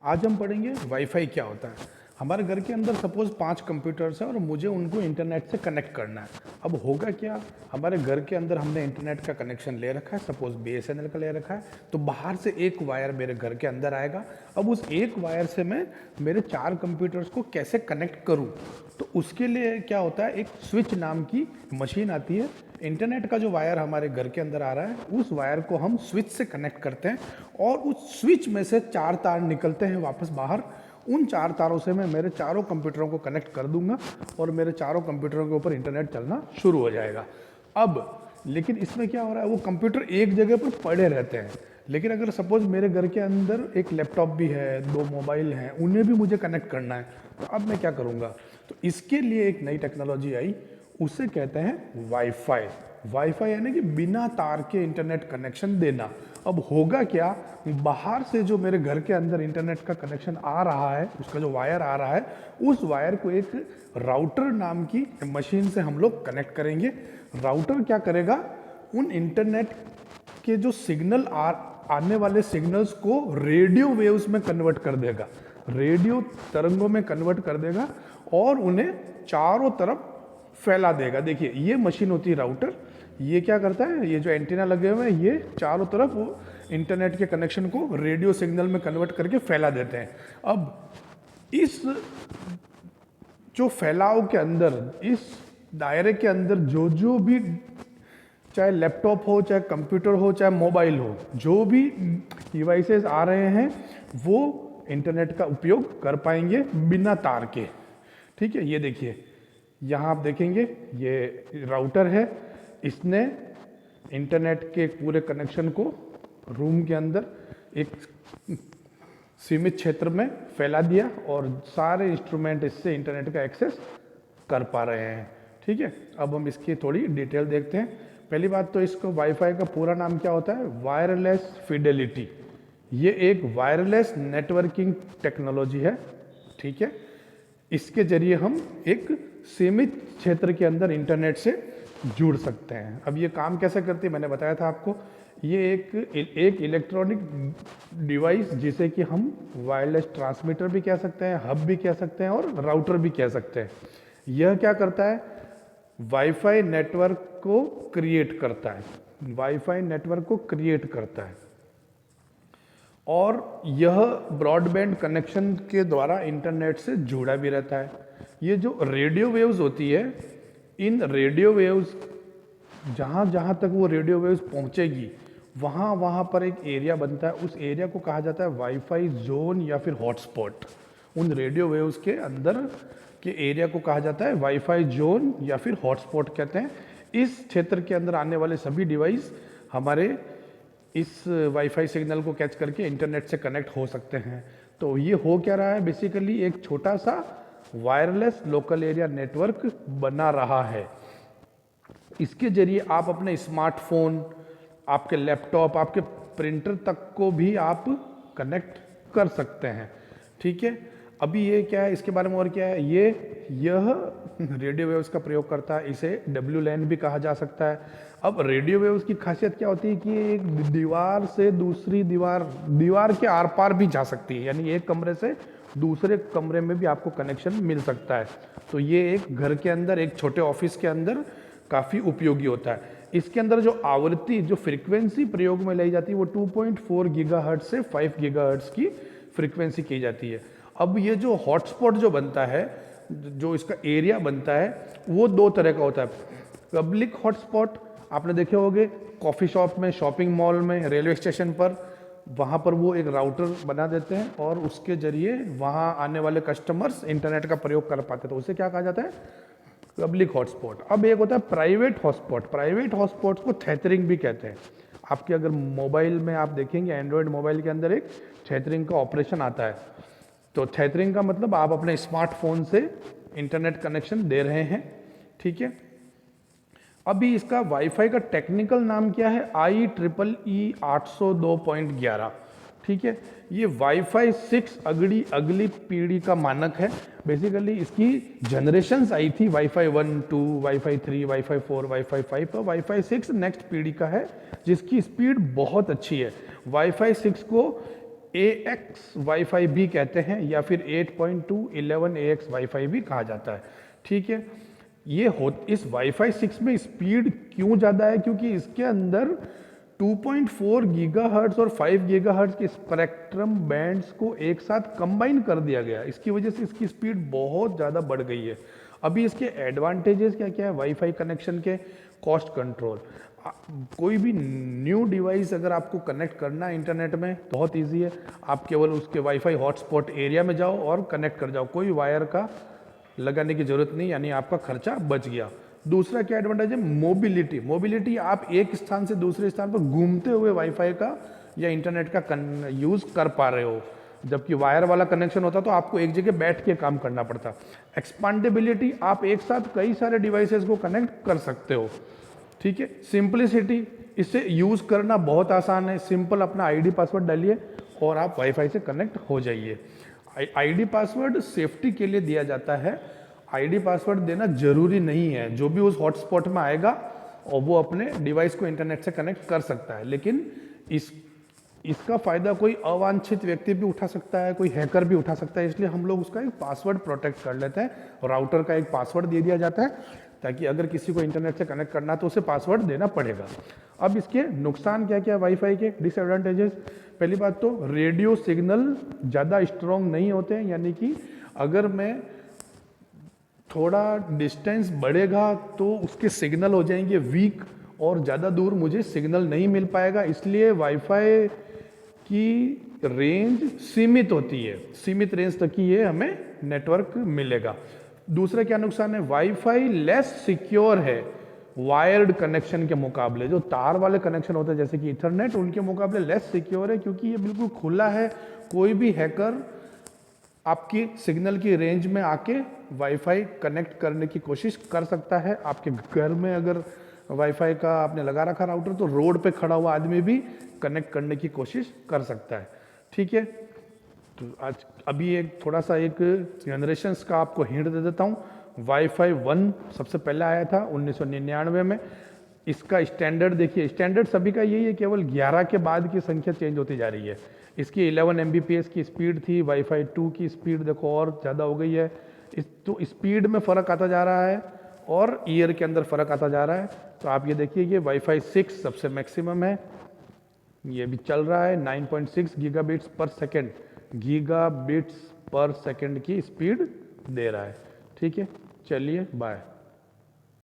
आज हम पढ़ेंगे वाईफाई क्या होता है। हमारे घर के अंदर सपोज 5 कंप्यूटर्स हैं और मुझे उनको इंटरनेट से कनेक्ट करना है। अब होगा क्या, हमारे घर के अंदर हमने इंटरनेट का कनेक्शन ले रखा है, सपोज बीएसएनएल का ले रखा है, तो बाहर से एक वायर मेरे घर के अंदर आएगा। अब उस एक वायर से मैं मेरे 4 कंप्यूटर्स को कैसे कनेक्ट करूँ, तो उसके लिए क्या होता है, एक स्विच नाम की मशीन आती है। इंटरनेट का जो वायर हमारे घर के अंदर आ रहा है, उस वायर को हम स्विच से कनेक्ट करते हैं और उस स्विच में से 4 तार निकलते हैं वापस बाहर। उन 4 तारों से मैं मेरे चारों कंप्यूटरों को कनेक्ट कर दूंगा और मेरे चारों कंप्यूटरों के ऊपर इंटरनेट चलना शुरू हो जाएगा। अब लेकिन इसमें क्या हो रहा है, वो कंप्यूटर एक जगह पर पड़े रहते हैं। लेकिन अगर सपोज मेरे घर के अंदर एक लैपटॉप भी है, 2 मोबाइल हैं, उन्हें भी मुझे कनेक्ट करना है, तो अब मैं क्या करूँगा, तो इसके लिए एक नई टेक्नोलॉजी आई, उसे कहते हैं वाईफाई। वाईफाई यानी कि बिना तार के इंटरनेट कनेक्शन देना। अब होगा क्या, बाहर से जो मेरे घर के अंदर इंटरनेट का कनेक्शन आ रहा है, उसका जो वायर आ रहा है, उस वायर को एक राउटर नाम की मशीन से हम लोग कनेक्ट करेंगे। राउटर क्या करेगा, उन इंटरनेट के जो सिग्नल आने वाले सिग्नल्स को रेडियो वेव्स में कन्वर्ट कर देगा, रेडियो तरंगों में कन्वर्ट कर देगा और उन्हें चारों तरफ फैला देगा। देखिए ये मशीन होती है राउटर, ये क्या करता है, ये जो एंटीना लगे हुए हैं, ये चारों तरफ वो इंटरनेट के कनेक्शन को रेडियो सिग्नल में कन्वर्ट करके फैला देते हैं। अब इस जो फैलाव के अंदर, इस दायरे के अंदर जो जो भी, चाहे लैपटॉप हो, चाहे कंप्यूटर हो, चाहे मोबाइल हो, जो भी डिवाइसेस आ रहे हैं, वो इंटरनेट का उपयोग कर पाएंगे बिना तार के। ठीक है, ये देखिए यहाँ आप देखेंगे, ये राउटर है, इसने इंटरनेट के पूरे कनेक्शन को रूम के अंदर एक सीमित क्षेत्र में फैला दिया और सारे इंस्ट्रूमेंट इससे इंटरनेट का एक्सेस कर पा रहे हैं। ठीक है, अब हम इसकी थोड़ी डिटेल देखते हैं। पहली बात तो इसको वाईफाई का पूरा नाम क्या होता है, वायरलेस फिडेलिटी। ये एक वायरलेस नेटवर्किंग टेक्नोलॉजी है। ठीक है, इसके जरिए हम एक सीमित क्षेत्र के अंदर इंटरनेट से जुड़ सकते हैं। अब ये काम कैसे करती है, मैंने बताया था आपको, ये एक इलेक्ट्रॉनिक डिवाइस जिसे कि हम वायरलेस ट्रांसमीटर भी कह सकते हैं, हब भी कह सकते हैं और राउटर भी कह सकते हैं। यह क्या करता है, वाईफाई नेटवर्क को क्रिएट करता है, वाईफाई नेटवर्क को क्रिएट करता है और यह ब्रॉडबैंड कनेक्शन के द्वारा इंटरनेट से जुड़ा भी रहता है। ये जो रेडियो वेव्स होती है, इन रेडियो वेव्स जहाँ जहाँ तक वो रेडियो वेव्स पहुँचेगी, वहाँ वहाँ पर एक एरिया बनता है, उस एरिया को कहा जाता है वाईफाई जोन या फिर हॉटस्पॉट। उन रेडियो वेव्स के अंदर के एरिया को कहा जाता है वाईफाई जोन या फिर हॉटस्पॉट कहते हैं। इस क्षेत्र के अंदर आने वाले सभी डिवाइस हमारे इस वाईफाई सिग्नल को कैच करके इंटरनेट से कनेक्ट हो सकते हैं। तो ये हो क्या रहा है, बेसिकली एक छोटा सा वायरलेस लोकल एरिया नेटवर्क बना रहा है। इसके जरिए आप अपने स्मार्टफोन, आपके लैपटॉप, आपके प्रिंटर तक को भी आप कनेक्ट कर सकते हैं। ठीक है, अभी ये क्या है, इसके बारे में और क्या है, यह रेडियो वेव्स का प्रयोग करता है, इसे WLAN भी कहा जा सकता है। अब रेडियो वेव्स की खासियत क्या होती है कि ये एक दीवार से दूसरी दीवार के आर पार भी जा सकती है, यानी एक कमरे से दूसरे कमरे में भी आपको कनेक्शन मिल सकता है। तो ये एक घर के अंदर, एक छोटे ऑफिस के अंदर काफ़ी उपयोगी होता है। इसके अंदर जो आवृत्ति, जो फ्रीक्वेंसी प्रयोग में लाई जाती है, वो 2.4 गीगाहर्ट्ज से 5 गीगाहर्ट्ज की फ्रीक्वेंसी की जाती है। अब ये जो हॉटस्पॉट जो बनता है, जो इसका एरिया बनता है, वो 2 तरह का होता है। पब्लिक हॉटस्पॉट आपने देखे होंगे कॉफ़ी शॉप में, शॉपिंग मॉल में, रेलवे स्टेशन पर, वहाँ पर वो एक राउटर बना देते हैं और उसके जरिए वहाँ आने वाले कस्टमर्स इंटरनेट का प्रयोग कर पाते हैं, तो उसे क्या कहा जाता है, पब्लिक हॉटस्पॉट। अब एक होता है प्राइवेट हॉटस्पॉट। प्राइवेट हॉटस्पॉट को थेथरिंग भी कहते हैं। आपके अगर मोबाइल में आप देखेंगे, एंड्रॉयड मोबाइल के अंदर एक थेथरिंग का ऑपरेशन आता है। तो थेथरिंग का मतलब आप अपने स्मार्टफोन से इंटरनेट कनेक्शन दे रहे हैं। ठीक है, अभी इसका वाईफाई का टेक्निकल नाम क्या है, IEEE 802.11। ठीक है, ये वाईफाई 6 अगली पीढ़ी का मानक है। बेसिकली इसकी जनरेशन्स आई थी, वाईफाई 1, 2, वाईफाई 3, वाईफाई 4, वाईफाई 5, तो वाईफाई 6 नेक्स्ट पीढ़ी का है, जिसकी स्पीड बहुत अच्छी है। वाईफाई 6 को AX वाईफाई भी कहते हैं या फिर 8.2.11 AX वाईफाई भी कहा जाता है। ठीक है, इस वाईफाई 6 में स्पीड क्यों ज़्यादा है, क्योंकि इसके अंदर 2.4 गीगाहर्ट्ज और 5 गीगाहर्ट्ज के स्पेक्ट्रम बैंड्स को एक साथ कंबाइन कर दिया गया। इसकी वजह से इसकी स्पीड बहुत ज़्यादा बढ़ गई है। अभी इसके एडवांटेजेस क्या क्या है वाईफाई कनेक्शन के? Cost control. कोई भी न्यू डिवाइस अगर आपको कनेक्ट करना है इंटरनेट में बहुत इजी है, आप केवल उसके वाईफाई हॉटस्पॉट एरिया में जाओ और कनेक्ट कर जाओ, कोई वायर का लगाने की जरूरत नहीं, यानी आपका खर्चा बच गया। दूसरा क्या एडवांटेज है? मोबिलिटी। मोबिलिटी, आप एक स्थान से दूसरे स्थान पर घूमते हुए वाईफाई का या इंटरनेट का यूज कर पा रहे हो, जबकि वायर वाला कनेक्शन होता तो आपको एक जगह बैठ के काम करना पड़ता। एक्सपांडेबिलिटी, आप एक साथ कई सारे डिवाइसेस को कनेक्ट कर सकते हो। ठीक है। सिंपलिसिटी, इससे यूज करना बहुत आसान है, सिंपल अपना आईडी पासवर्ड डालिए और आप वाईफाई से कनेक्ट हो जाइए। आईडी पासवर्ड सेफ्टी के लिए दिया जाता है, आईडी पासवर्ड देना जरूरी नहीं है। जो भी उस हॉटस्पॉट में आएगा और वो अपने डिवाइस को इंटरनेट से कनेक्ट कर सकता है, लेकिन इसका फायदा कोई अवांछित व्यक्ति भी उठा सकता है, कोई हैकर भी उठा सकता है, इसलिए हम लोग उसका एक पासवर्ड प्रोटेक्ट कर लेते हैं। राउटर का एक पासवर्ड दे दिया जाता है ताकि अगर किसी को इंटरनेट से कनेक्ट करना तो उसे पासवर्ड देना पड़ेगा। अब इसके नुकसान क्या क्या वाईफाई के, डिसएडवांटेजेस? पहली बात तो रेडियो सिग्नल ज़्यादा स्ट्रॉन्ग नहीं होते हैं, यानी कि अगर मैं थोड़ा डिस्टेंस बढ़ेगा तो उसके सिग्नल हो जाएंगे वीक और ज़्यादा दूर मुझे सिग्नल नहीं मिल पाएगा, इसलिए वाईफाई की रेंज सीमित होती है, सीमित रेंज तक ही ये हमें नेटवर्क मिलेगा। दूसरा क्या नुकसान है? वाईफाई लेस सिक्योर है वायर्ड कनेक्शन के मुकाबले। जो तार वाले कनेक्शन होते हैं जैसे कि इथरनेट, उनके मुकाबले लेस सिक्योर है, क्योंकि ये बिल्कुल खुला है। कोई भी हैकर आपकी सिग्नल की रेंज में आके वाईफाई कनेक्ट करने की कोशिश कर सकता है। आपके घर में अगर वाईफाई का आपने लगा रखा राउटर, तो रोड पे खड़ा हुआ आदमी भी कनेक्ट करने की कोशिश कर सकता है। ठीक है, तो आज अभी एक थोड़ा सा एक जनरेशन्स का आपको हिंट दे देता हूँ। वाईफाई 1 सबसे पहले आया था 1999 में। इसका स्टैंडर्ड देखिए, स्टैंडर्ड सभी का यही है, केवल 11 के बाद की संख्या चेंज होती जा रही है। इसकी 11 Mbps की स्पीड थी, वाईफाई 2 की स्पीड देखो और ज़्यादा हो गई है। तो स्पीड में फ़र्क आता जा रहा है और ईयर के अंदर फ़र्क आता जा रहा है। तो आप ये देखिए, ये वाईफाई 6 सबसे मैक्सिमम है, ये भी चल रहा है 9.6 gigabits per second, gigabits per second की स्पीड दे रहा है। ठीक है, चलिए बाय।